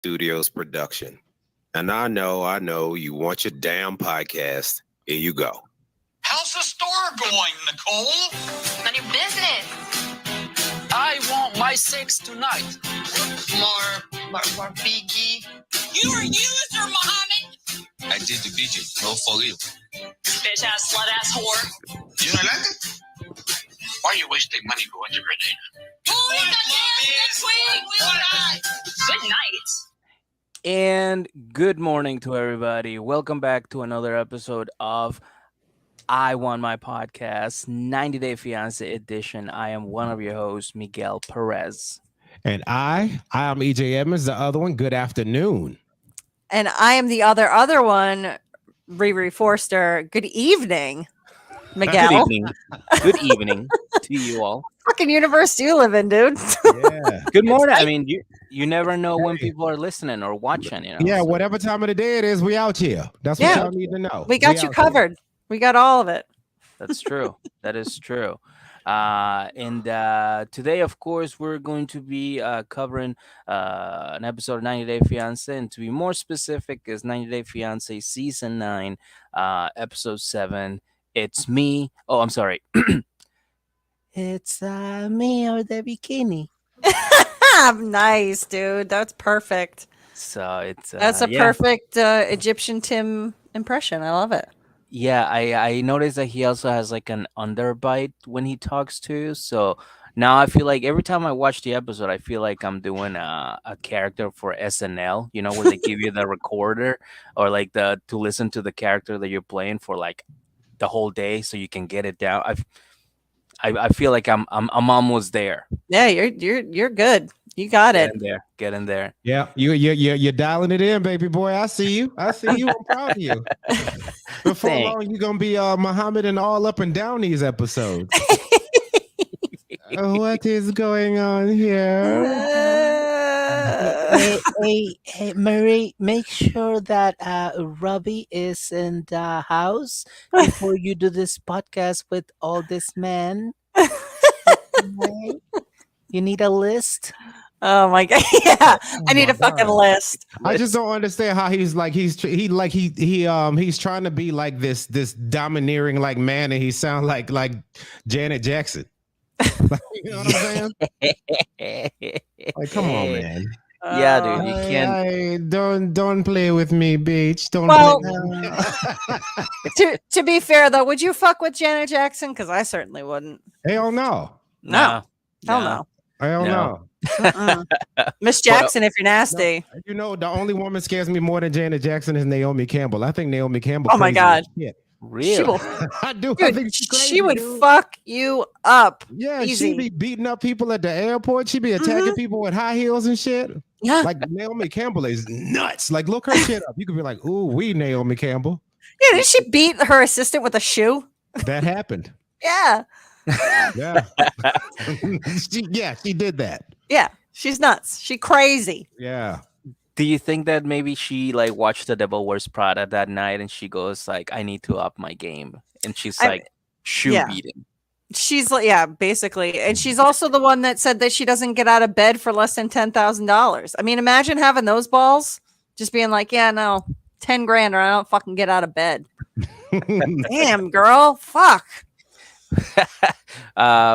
Studios production. And I know you want your damn podcast. Here you go. How's the store going, Nicole? None your business. I want my sex tonight. More Biggie. You are user, Mohammed. I did the video, no for you. Bitch ass, slut ass whore. You don't like it? Why are you wasting money going to Grenada? Good night. And good morning to everybody. Welcome back to another episode of I Want My Podcast, 90 Day Fiancé edition. I am one of your hosts, Miguel Perez. And I am EJ Edmonds, the other one. Good afternoon. And I am the other one, Riri Forster. Good evening, Miguel. Good evening. Good evening to you all. Fucking universe do you live in, dude? Yeah. Good morning. I mean, you never know when people are listening or watching, you know. Yeah, so. Whatever time of the day it is, we out here. That's what y'all need to know. We got you covered. We got all of it. That's true. That is true. And today, of course, we're going to be covering an episode of 90 Day Fiancé. And to be more specific, is 90 Day Fiancé Season 9, Episode 7. It's me. Oh, I'm sorry. It's me or the bikini. Nice, dude. That's perfect. So it's That's a perfect Egyptian Tim impression. I love it. Yeah, I noticed that he also has like an underbite when he talks to you. So now I feel like every time I watch the episode, I feel like I'm doing a character for SNL, you know, where they give you the recorder or like to listen to the character that you're playing for like the whole day so you can get it down. I feel like I'm almost there. Yeah, you're good. You got it. Get in there. Yeah, you're dialing it in, baby boy. I see you. I'm proud of you. Before long, you're gonna be Muhammad and all up and down these episodes. What is going on here? Hey, Marie, make sure that Robbie is in the house before you do this podcast with all this men. Okay? You need a list. Oh my god! Yeah, I need a fucking list. I just don't understand how he's trying to be like this domineering like man, and he sounds like Janet Jackson. You know what I'm saying? Like, come on, man. Yeah, dude, you can't. Don't play with me, bitch. Don't. Well, play. to be fair though, would you fuck with Janet Jackson? Because I certainly wouldn't. Hell no. No. Hell no. Hell no. Miss Jackson, if you're nasty. No. You know, the only woman scares me more than Janet Jackson is Naomi Campbell. I think Naomi Campbell. Oh my god. Really? I do. Dude, I think she would fuck you up. Yeah, easy. she'd be beating up people at the airport. She'd be attacking people with high heels and shit. Yeah. Like Naomi Campbell is nuts. Like, look her shit up. You could be like, ooh, we Naomi Campbell. Yeah, did she beat her assistant with a shoe? That happened. Yeah. Yeah. She did that. Yeah. She's nuts. She crazy. Yeah. Do you think that maybe she like watched The Devil Wears Prada that night and she goes like, I need to up my game, and she's like shoe beating? She's like, yeah, basically, and she's also the one that said that she doesn't get out of bed for less than $10,000. I mean, imagine having those balls, just being like, yeah, no, 10 grand or I don't fucking get out of bed. Damn, girl, fuck.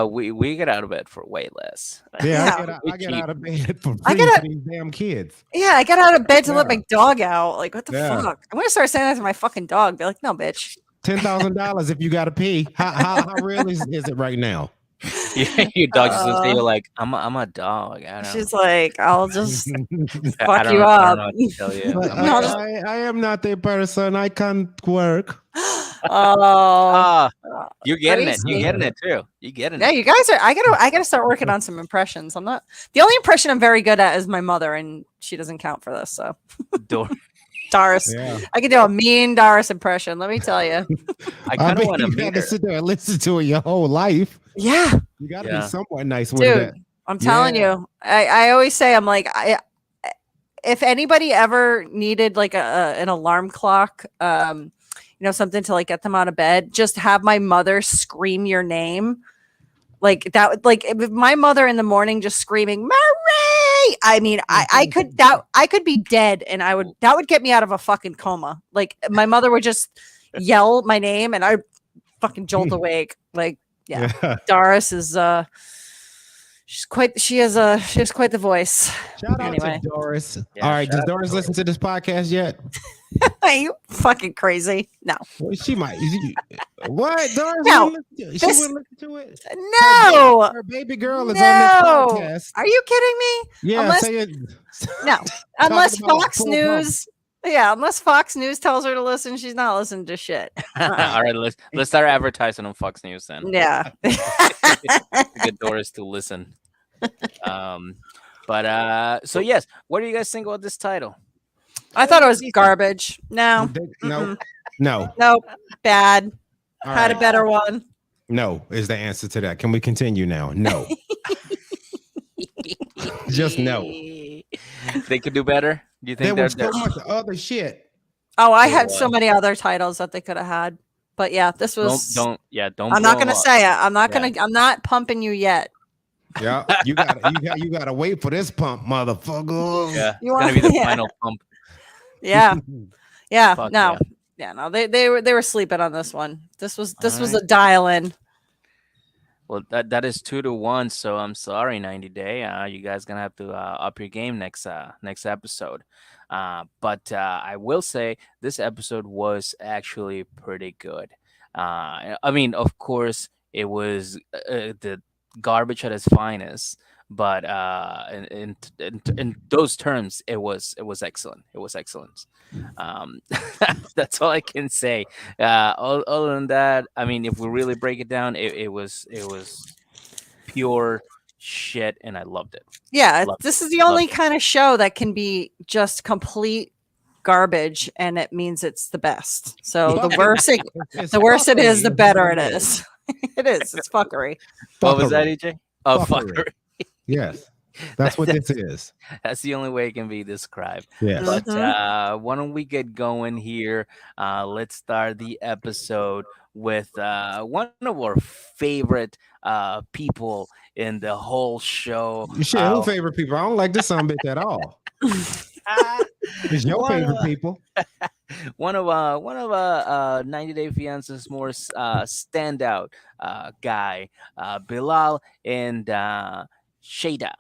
We get out of bed for way less. Yeah, I get out of bed for free for these damn kids. Yeah, I got out of bed to let my dog out. Like, what the fuck? I'm gonna start saying that to my fucking dog. Be like, no, bitch. $10,000 if you gotta pee. How real is it right now? Your dog just looks at you like, I'm a dog. I don't She's like, I'll just fuck I you don't up. know what to tell you. I am not a person. I can't work. Oh, you're getting it. You're getting it too. You're getting it. Yeah, you guys are. I gotta start working on some impressions. I'm not the only impression I'm very good at is my mother, and she doesn't count for this. So Doris, I can do a mean Doris impression. Let me tell you. I kind of want to you got to sit there and listen to it your whole life. Yeah, you got to be somewhat nice with dude. it. I'm telling you. I always say I'm like if anybody ever needed like an alarm clock, something to like get them out of bed, just have my mother scream your name. Like that, like if my mother in the morning just screaming, Marie, I mean, I could be dead, and that would get me out of a fucking coma. Like my mother would just yell my name, and I fucking jolt awake. Like, yeah, Doris is she has quite the voice. Shout out Anyway. to Doris. Yeah, All right, shout does out Doris listen to this podcast yet? Are you fucking crazy? No. Well, she might. What? Doris? No, She this- wouldn't listen to it. No. Her baby girl is No. on this podcast. Are you kidding me? Yeah, Unless- say it. No. Unless about Fox full News. Yeah, unless Fox News tells her to listen, she's not listening to shit. All right, let's start advertising on Fox News then. Yeah. To get Doris to listen. So yes, what do you guys think about this title? I thought it was garbage. No. No, no, Nope. Bad. All Had a right. better one. No is the answer to that. Can we continue now? No. Just no. They could do better. Do you There think was they're so much other shit. Oh, I had so many other titles that they could have had. But yeah, this was don't I'm not gonna say it. I'm not Yeah. gonna I'm not pumping you yet. Yeah, you gotta wait for this pump, motherfucker. Yeah, it's You gonna want- be the yeah. final pump. Yeah. Yeah. Fuck No. Yeah, no, they were sleeping on this one. This was a dial in. Well, that is 2-1. So I'm sorry, 90 Day. You guys gonna have to up your game next episode. But I will say this episode was actually pretty good. I mean, of course, it was the garbage at its finest. But in those terms, it was excellent. It was excellent. That's all I can say. Other than that, I mean, if we really break it down, it was pure shit, and I loved it. Yeah, Love this it. is the Love only it. kind of show that can be just complete garbage, and it means it's the best. So the worse it is, the better it is. It is. It's fuckery. What was that, EJ? Oh, Fuckery. fucker. Yes, that's what this is. That's the only way it can be described. Yes. But Mhm. why don't we get going here? Let's start the episode with one of our favorite people in the whole show. Shit, who favorite people? I don't like this son bitch at all. It's your One favorite of- people. one of 90 Day Fiance's more standout guy, Bilal and Shada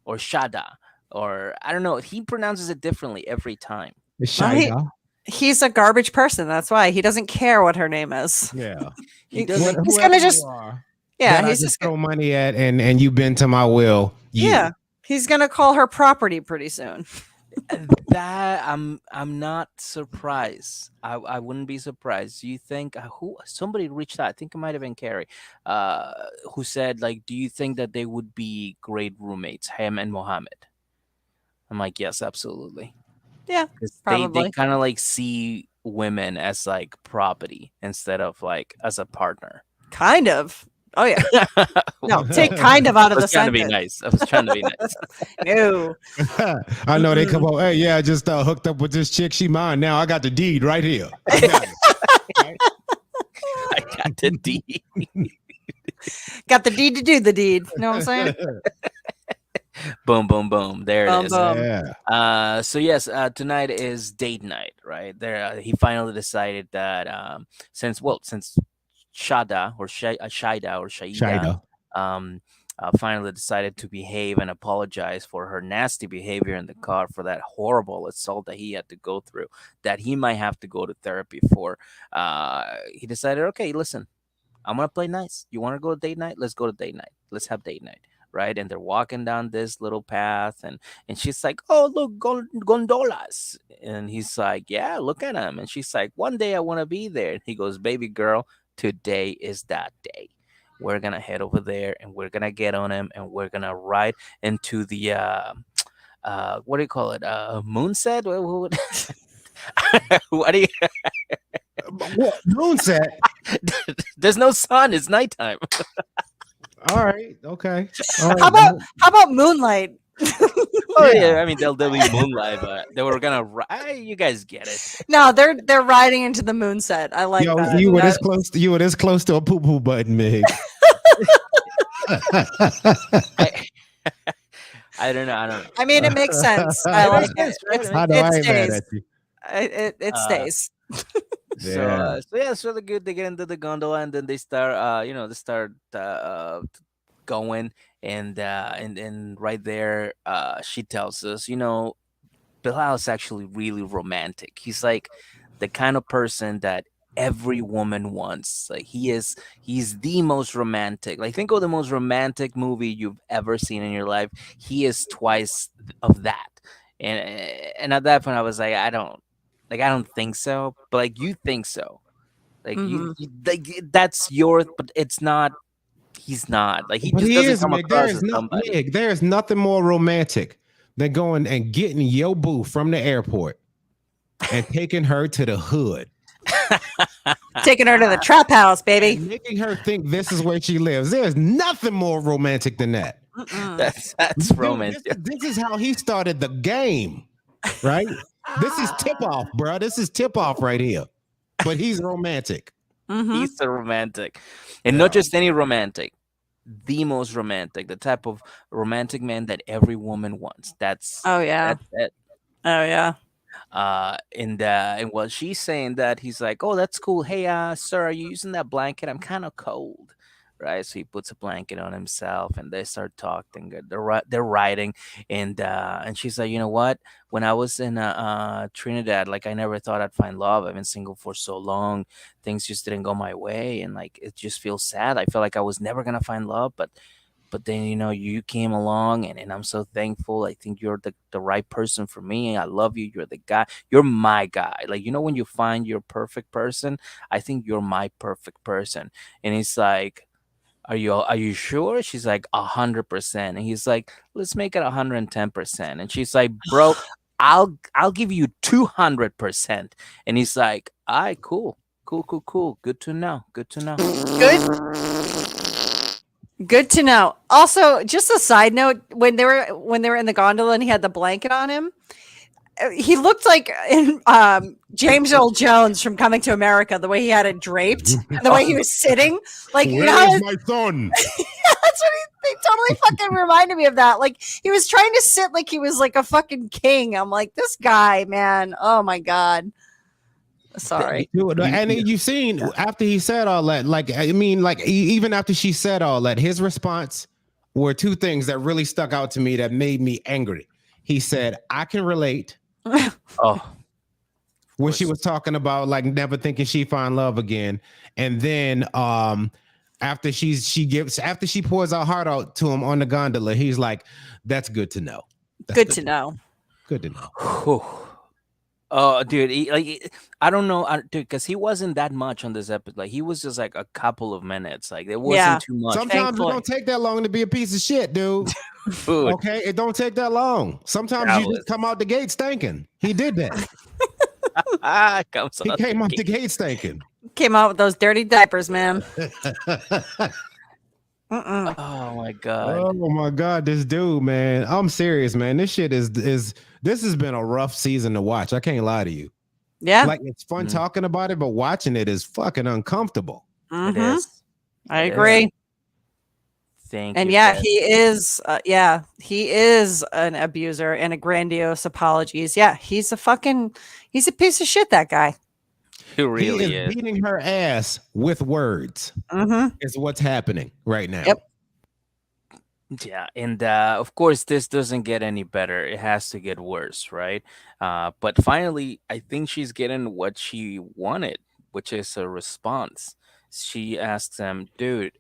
or Shada, or I don't know. He pronounces it differently every time. It's Right. Shida. He's a garbage person. That's why he doesn't care what her name is. Yeah. He doesn't. He's Whoever gonna you just are, yeah. that I He's just just throw money at, and you bend to my will. You. yeah. He's gonna call her property pretty soon. That I'm not surprised. I wouldn't be surprised. Do you think who somebody reached out? I think it might have been Carrie, who said like, do you think that they would be great roommates, him and Mohammed? I'm like, yes, absolutely. Yeah, 'Cause they probably. kind of like see women as like property instead of like as a partner. Kind of. Oh yeah. No, take kind of out I of the was trying to be sentence. nice. I was trying to be nice. No. I know they come up. Hey, yeah, I just hooked up with this chick. She mine now. I got the deed right here. I got it. I got the D. Got the deed to do the deed. You know what I'm saying? Boom, boom, boom. There Boom, it is. boom. Yeah. So yes, tonight is date night, right? There, he finally decided that since Shada or Shaida or Shaida, Shida. finally decided to behave and apologize for her nasty behavior in the car, for that horrible assault that he had to go through, that he might have to go to therapy for. He decided, okay, listen, I'm gonna play nice. You want to go to date night? Let's go to date night. Let's have date night. Right, and they're walking down this little path, and she's like, "Oh, look, gondolas," and he's like, "Yeah, look at him," and she's like, "One day I want to be there," and he goes, "Baby girl, today is that day. We're gonna head over there, and we're gonna get on him, and we're gonna ride into the what do you call it? Moonset? What do you? What? Moonset. There's no sun. It's nighttime. All right. Okay. All right. How about moonlight? Oh yeah, I mean they'll be moonlight, but they were gonna. You guys get it. No, they're riding into the moonset. I like Yo, that. you were this That- close. You were this close to a poo poo button, Meg. I don't know. I don't know. I mean, it makes sense. I It like makes it. sense, right? It I makes know It I ain't mad stays. at you. It uh, stays. so Yeah. so yeah, it's really good. They get into the gondola and then they start they start going and right there she tells us, Bilal is actually really romantic. He's like the kind of person that every woman wants. Like he's the most romantic. Like think of the most romantic movie you've ever seen in your life. He is twice of that. And at that point I was like, I don't think so. But like you think so. Like Hmm. like that's yours, but it's not he's not. Like he But just he doesn't is, come Mig. There across is as not, somebody. Mig. There is nothing more romantic than going and getting your boo from the airport and taking her to the hood Taking her to the trap house, baby. and making her think this is where she lives. There's nothing more romantic than that. Mm-mm. That's Dude, romantic. this is how he started the game, right? This is tip off, bro. This is tip off right here. But he's romantic. Mm-hmm. He's a romantic. And not Yeah. just any romantic, the most romantic, the type of romantic man that every woman wants. Oh yeah. That's it. Oh yeah. And while she's saying that, he's like, "Oh, that's cool. Hey, sir, are you using that blanket? I'm kind of cold." Right, so he puts a blanket on himself, and they start talking. They're riding, and she's like, "You know what? When I was in Trinidad, like I never thought I'd find love. I've been single for so long. Things just didn't go my way, and like it just feels sad. I felt like I was never gonna find love, but then you came along and I'm so thankful. I think you're the right person for me. I love you. You're the guy. You're my guy. Like when you find your perfect person, I think you're my perfect person." And he's like, are you sure? She's like 100%. And he's like, let's make it 110%. And she's like, bro, I'll give you 200%. And he's like, all right, cool. Cool. Good to know. Good to know. Good to know. Also, just a side note, when they were in the gondola and he had the blanket on him, he looked like in James Earl Jones from Coming to America, the way he had it draped and the way he was sitting. Like, you know, Where's my son? that's what they totally fucking reminded me of that. Like he was trying to sit like he was like a fucking king. I'm like, this guy, man. Oh my God. Sorry. Dude, and then you've seen after he said all that, like I mean, like even after she said all that, his response were two things that really stuck out to me that made me angry. He said, "I can relate." Oh, When she was talking about like never thinking she'd find love again, and then after she pours her heart out to him on the gondola, he's like, "That's good to know. That's Good to know. Good to know." whew. Oh, dude, I don't know, dude, because he wasn't that much on this episode. Like, he was just like a couple of minutes. Like, there wasn't Yeah. too much. Sometimes Thankfully. it don't take that long to be a piece of shit, dude. Dude, Okay, it don't take that long. Sometimes That you was- just come out the gate stinking. He did that. comes He out came the out the gate. gate stinking. Came out with those dirty diapers, man. Mm-mm. Oh my god. Oh my god, this dude, man. I'm serious, man. This shit is this has been a rough season to watch. I can't lie to you. Yeah. Like it's fun Mhm. talking about it, but watching it is fucking uncomfortable. It Mhm. is. I It is. agree. Thank And you. yeah, Ted. he is an abuser and a grandiose apologies. Yeah, he's a piece of shit, that guy. He really He is beating her ass with words. Mm-hmm. Is what's happening right now. Yep. Yeah, and of course, this doesn't get any better. It has to get worse, right? But finally, I think she's getting what she wanted, which is a response. She asks him, dude,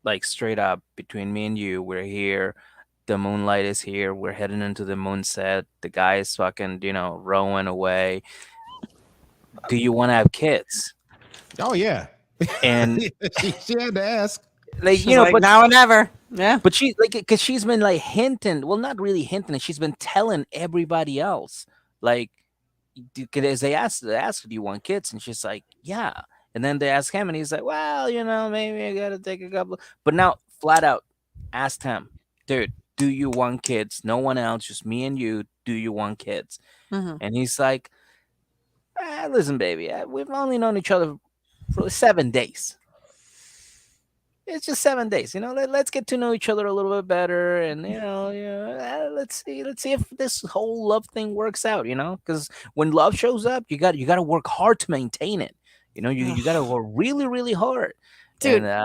like straight up, between me and you, we're here. The moonlight is here. We're heading into the moonset. The guy is fucking, rowing away. Do you want to have kids? Oh yeah. And she had to ask. like, She's like, but now or never. Yeah. But she like because she's been like hinting, well, not really hinting, she's been telling everybody else, like, because they ask, do you want kids? And she's like, yeah. And then they ask him, and he's like, well, maybe I gotta take a couple. But now, flat out, asked him, dude, do you want kids? No one else, just me and you. Do you want kids? Mhm. And he's like, listen, baby, we've only known each other for 7 days. it's just 7 days. Let's get to know each other a little bit better, and let's see if this whole love thing works out. Because when love shows up, you got to work hard to maintain it. You got to work really, really hard, Dude. And,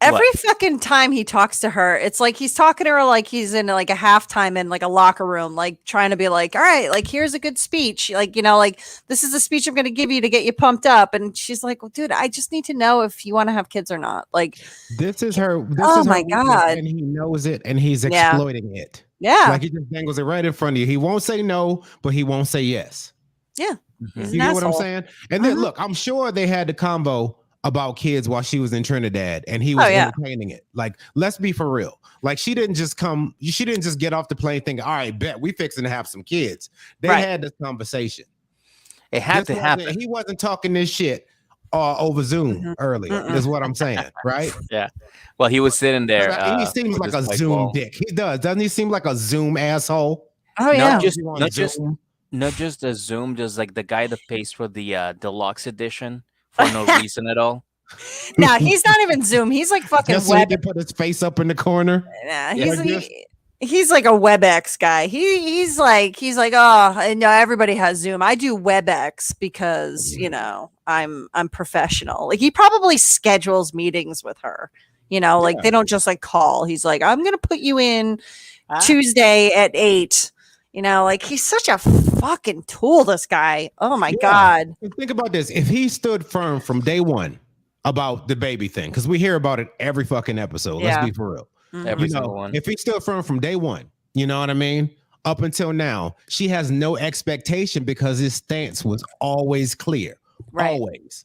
every what? fucking time he talks to her, it's like he's talking to her like he's in like a halftime in like a locker room, like trying to be like, all right, like here's a good speech. Like, like this is the speech I'm going to give you to get you pumped up. And she's like, well, dude, I just need to know if you want to have kids or not. Like, This is her. Oh is her my weakness, God. and he knows it, and he's Yeah. exploiting it. yeah. Like he just dangles it right in front of you. He won't say no, but he won't say yes. Yeah. Mhm. He's You an get what I'm asshole. saying? And then Mhm. look, I'm sure they had the convo about kids while she was in Trinidad, and he was Oh, yeah. entertaining it. Like, let's be for real. Like, she didn't just get off the plane thinking, all right, bet we fixing to have some kids. They Right. had this conversation. It had to happen. He wasn't talking this shit over Zoom Mhm. earlier. Mm-mm. Is what I'm saying, right? Well, he was sitting there. He seems with like a his white Zoom ball. dick. He does, doesn't he? Seem like a Zoom asshole. Oh, yeah. Not just, You on not just, Zoom? not just the Zoom. Just like the guy that pays for the deluxe edition for no reason at all. Nah, he's not even Zoom. He's like fucking Just so he web. can put his face up in the corner. Nah, Yeah, he's like this. he's like a WebEx guy. He's like, oh, I know everybody has Zoom. I do WebEx because I'm professional. Like he probably schedules meetings with her. Like Yeah. they don't just like call. He's like, I'm gonna put you in Ah. Tuesday at 8. Like he's such a fucking tool. This guy. Oh my Yeah. God. And think about this. If he stood firm from day one about the baby thing, because we hear about it every fucking episode. Yeah. Let's be for real. Mhm. Every single one. If he stood firm from day one, you know what I mean? Up until now, she has no expectation because his stance was always clear. Right. Always.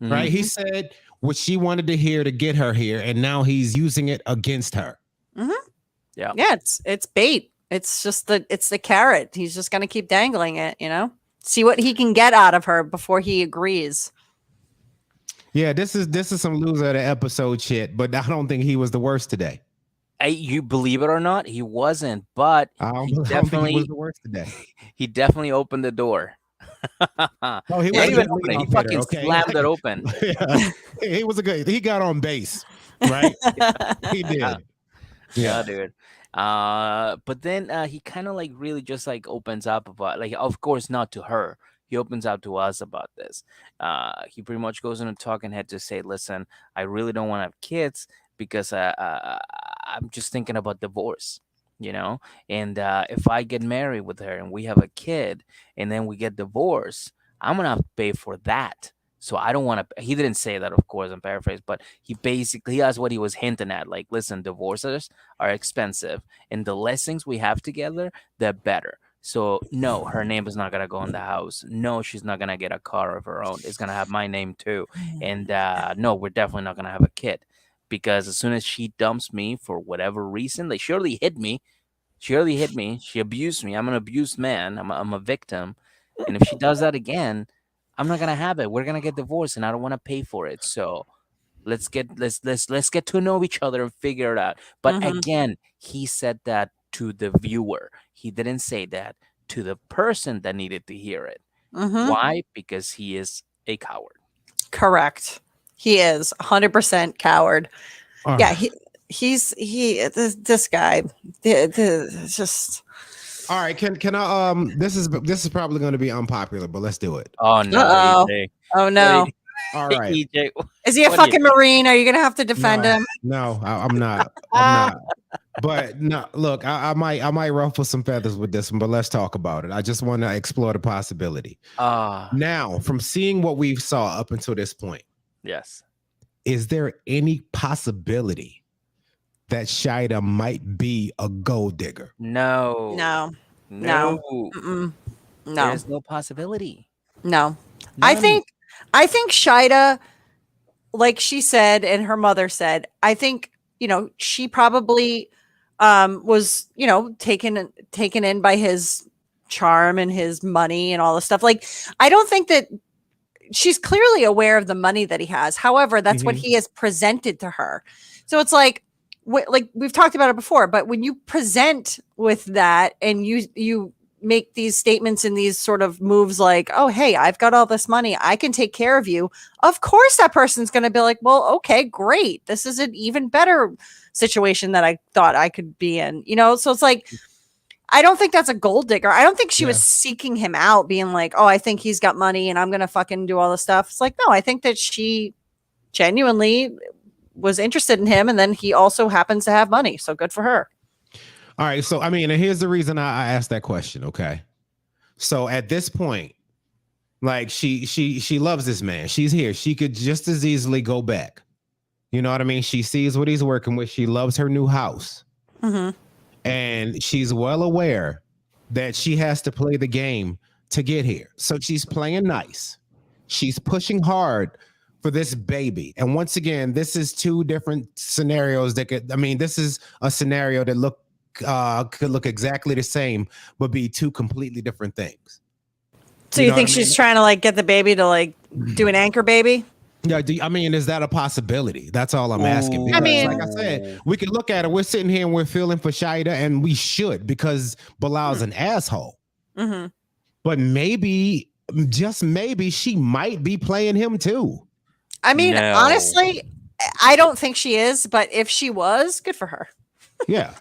Mhm. Right? He said what she wanted to hear to get her here, and now he's using it against her. Yeah. Yeah, it's bait. It's just the carrot. He's just gonna keep dangling it, See what he can get out of her before he agrees. Yeah, this is some loser of the episode shit, but I don't think he was the worst today. You believe it or not, he wasn't, but I don't he think he definitely was the worst today. he definitely opened the door. Oh, he He was didn't a even good open it. He leadoff fucking hitter, okay? slammed it open. Yeah. He was he got on base, right? He did. Yeah, dude. But then he kind of like really just like opens up about, like, of course not to her. He opens up to us about this. He pretty much goes in a talking head to say, listen, I really don't want to have kids because I'm just thinking about divorce, and if I get married with her and we have a kid and then we get divorced, I'm gonna have to pay for that. So I don't want to. He didn't say that, of course, I'm paraphrasing, but that's what he was hinting at. Like, listen, divorces are expensive, and the less things we have together, the better. So no, her name is not gonna go in the house. No, she's not gonna get a car of her own. It's gonna have my name too. And no, we're definitely not gonna have a kid, because as soon as she dumps me for whatever reason, like she already hit me. She abused me. I'm an abused man. I'm a victim. And if she does that again, I'm not gonna have it. We're gonna get divorced, and I don't want to pay for it. So let's get to know each other and figure it out. But Mhm. again, he said that to the viewer. He didn't say that to the person that needed to hear it. Mhm. Why? Because he is a coward. Correct. He is 100% coward. All Yeah, right. this guy, it's just. All right, can I this is probably going to be unpopular, but let's do it. Oh no, Uh-oh. EJ. Oh no, All right. EJ. is he a What do you- fucking Marine? Are you gonna have to defend him? No, I'm not. I'm not. But no, look, I might ruffle some feathers with this one, but let's talk about it. I just want to explore the possibility. Now, from seeing what we saw up until this point, Yes. is there any possibility that Shida might be a gold digger? No. No, No. Mm-mm. no, There's no possibility. no. I think Shida, like she said and her mother said, I think she probably was taken in by his charm and his money and all this stuff. Like, I don't think that she's clearly aware of the money that he has. However, that's what he has presented to her. So it's like we've talked about it before, but when you present with that and you make these statements and these sort of moves like, oh, hey, I've got all this money, I can take care of you, of course that person's going to be like, well, okay, great, this is an even better situation that I thought I could be in, so it's like, I don't think that's a gold digger. I don't think she was seeking him out being like, oh, I think he's got money and I'm going to fucking do all this stuff. It's like, no, I think that she genuinely was interested in him, and then he also happens to have money, so good for her. All right, so and here's the reason I asked that question. Okay, so at this point, like she loves this man. She's here. She could just as easily go back. You know what I mean? She sees what he's working with. She loves her new house, and she's well aware that she has to play the game to get here. So she's playing nice. She's pushing hard for this baby. And once again, this is two different scenarios that this is a scenario that could look exactly the same, but be two completely different things. So you think she's trying to like get the baby to like do an anchor baby? Yeah, is that a possibility? That's all I'm asking. Because, like I said, we can look at it. We're sitting here and we're feeling for Shida, and we should, because Bilal's an asshole. But maybe, just maybe, she might be playing him too. Honestly, I don't think she is, but if she was, good for her. Yeah,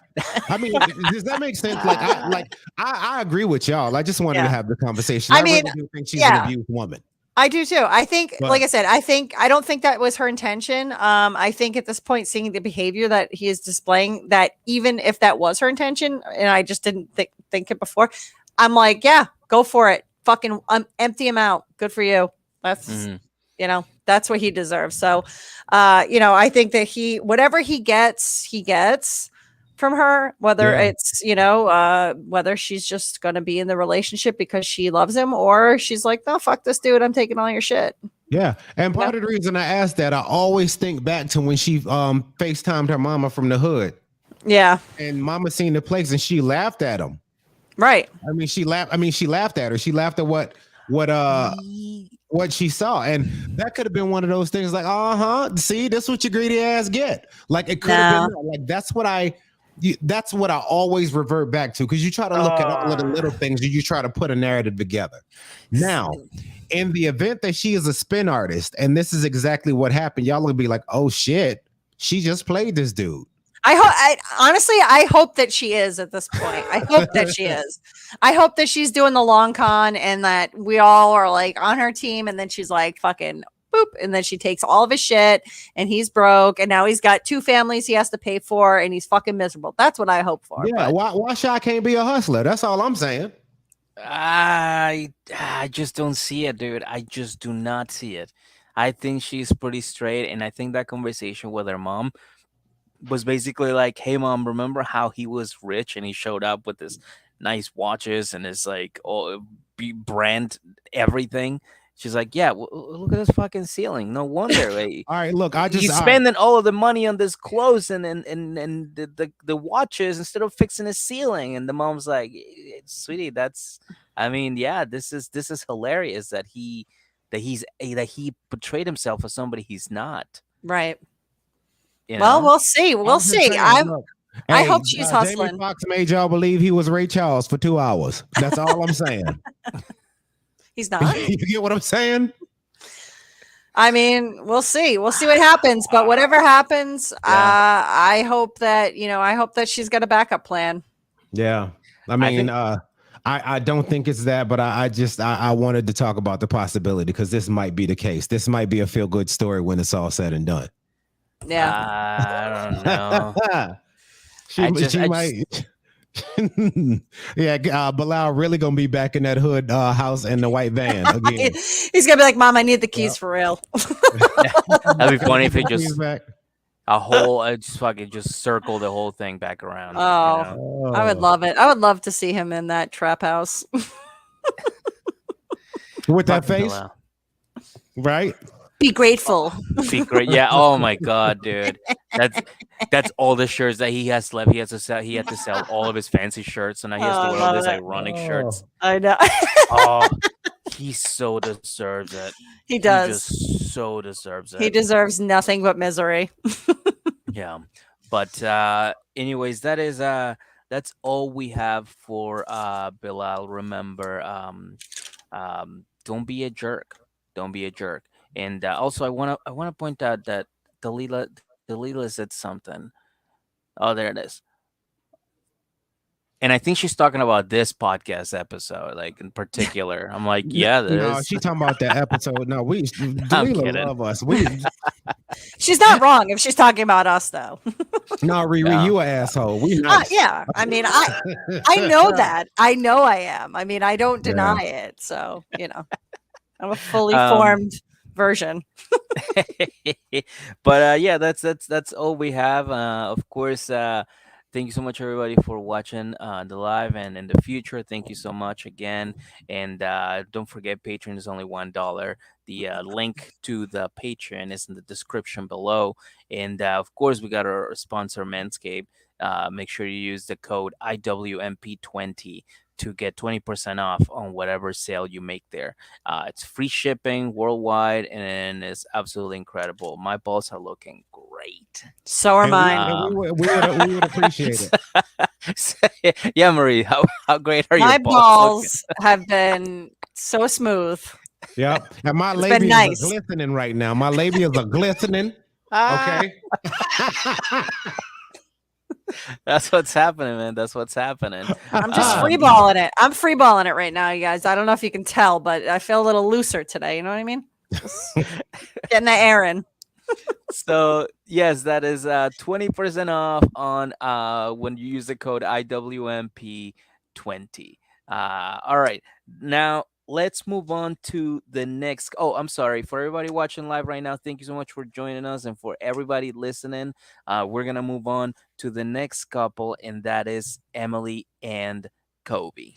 does that make sense? I agree with y'all. I just wanted to have the conversation. I really do think she's an abused woman. I do too. I think, like I said, I don't think that was her intention. I think at this point, seeing the behavior that he is displaying, that even if that was her intention, and I just didn't think it before, I'm like, yeah, go for it. Fucking empty him out. Good for you. That's that's what he deserves. So, I think that whatever he gets from her, whether it's, whether she's just going to be in the relationship because she loves him, or she's like, no, fuck this dude, I'm taking all your shit. Yeah. And part of the reason I asked that, I always think back to when she FaceTimed her mama from the hood. Yeah. And mama seen the place and she laughed at him. Right. She laughed at her. She laughed at what she saw, and that could have been one of those things like, see, this is what your greedy ass get. Like, it could have been like, that's what I always revert back to, because you try to look at all of the little things and you try to put a narrative together. Now, in the event that she is a spin artist and this is exactly what happened, y'all will be like, oh shit, she just played this dude. I hope that she is at this point. I hope that she is. I hope that she's doing the long con and that we all are like on her team, and then she's like fucking boop, and then she takes all of his shit and he's broke and now he's got 2 families he has to pay for and he's fucking miserable. That's what I hope for. Yeah, why Shy can't be a hustler? That's all I'm saying. I just don't see it, dude. I just do not see it. I think she's pretty straight, and I think that conversation with her mom was basically like, hey mom, remember how he was rich and he showed up with his nice watches and his like brand everything? She's like, yeah, look at this fucking ceiling. No wonder. Like, all right, look, he's spending all of the money on this clothes and the watches instead of fixing his ceiling. And the mom's like, sweetie, this is hilarious that he portrayed himself as somebody he's not. Right. Well, we'll see. We'll see. I hope she's hustling. Jamie Foxx made y'all believe he was Ray Charles for 2 hours. That's all I'm saying. He's not. You get what I'm saying? We'll see. We'll see what happens. But whatever happens, I hope that she's got a backup plan. Yeah. I don't think it's that, but I wanted to talk about the possibility, because this might be the case. This might be a feel-good story when it's all said and done. Yeah. I don't know. She might. Yeah, Bilal really gonna be back in that hood house in the white van again. He's gonna be like, Mom, I need the keys for real. That'd be funny if it just just circle the whole thing back around. I would love it. I would love to see him in that trap house with that face, right? Be grateful. Be great. Yeah. Oh my God, dude. That's all the shirts that he has left. He had to sell all of his fancy shirts, and now he has to wear all these ironic shirts. I know. He so deserves it. He does. He just so deserves it. He deserves nothing but misery. Yeah. But anyways, that is that's all we have for Bilal. Remember, don't be a jerk. Don't be a jerk. And also, I wanna point out that Dalila said something. Oh, there it is. And I think she's talking about this podcast episode, like in particular. I'm like, yeah, No, this. she talking about that episode. No, we I'm Delila kidding. love us. We She's not wrong if she's talking about us, though. no Riri, Yeah. you an asshole. We nice. Yeah, I mean, I know that. I know I am. I mean, I don't Yeah. deny it. So I'm a fully Um, formed version. but yeah, that's all we have. Of course, thank you so much everybody for watching the live, and in the future, thank you so much again. And don't forget, Patreon is only $1. The link to the Patreon is in the description below. And of course, we got our sponsor Manscaped. Make sure you use the code IWMP20 to get 20% off on whatever sale you make there. It's free shipping worldwide, and it's absolutely incredible. My balls are looking great. So are And mine. we would appreciate it. Yeah, Marie, how great are My your balls? balls have been so smooth. Yep. And my It's been labias nice. are glistening right now. My labias are glistening. Okay. That's what's happening, man. That's what's happening. I'm just Um, freeballing it. I'm freeballing it right now, you guys. I don't know if you can tell, but I feel a little looser today. You know what I mean? Just getting the air in. So yes, that is 20% off on when you use the code IWMP20. All right, now let's move on to the next. Oh, I'm sorry for everybody watching live right now. Thank you so much for joining us, and for everybody listening. We're gonna move on to the next couple, and that is Emily and Kobe.